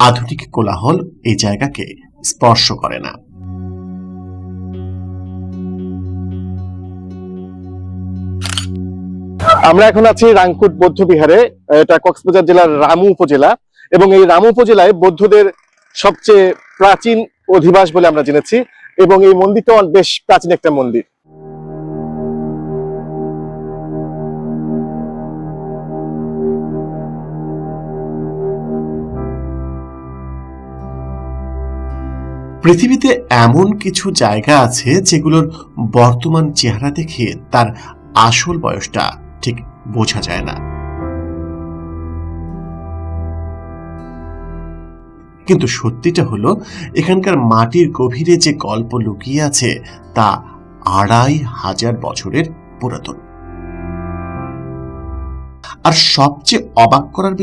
আধুনিক কোলাহল এই জায়গাকে স্পর্শ করে না। আমরা এখন আছি রাংকুট বৌদ্ধ বিহারে। এটা কক্সবাজার জেলার রামু উপজেলা এবং এই রামু উপজেলায় বৌদ্ধদের সবচেয়ে প্রাচীন অধিবাস বলে আমরা জেনেছি এবং এই মন্দিরটা বেশ প্রাচীন একটা মন্দির। পৃথিবীতে এমন কিছু জায়গা আছে যেগুলোর বর্তমান চেহারা দেখে তার আসল বয়সটা ঠিক বোঝা যায় না, কিন্তু সত্যিটা হলো এখানকার মাটির গভীরে যে গল্প লুকিয়ে আছে তা ২৫০০ বছরের পুরাতন। আর সবচেয়ে অবাক করার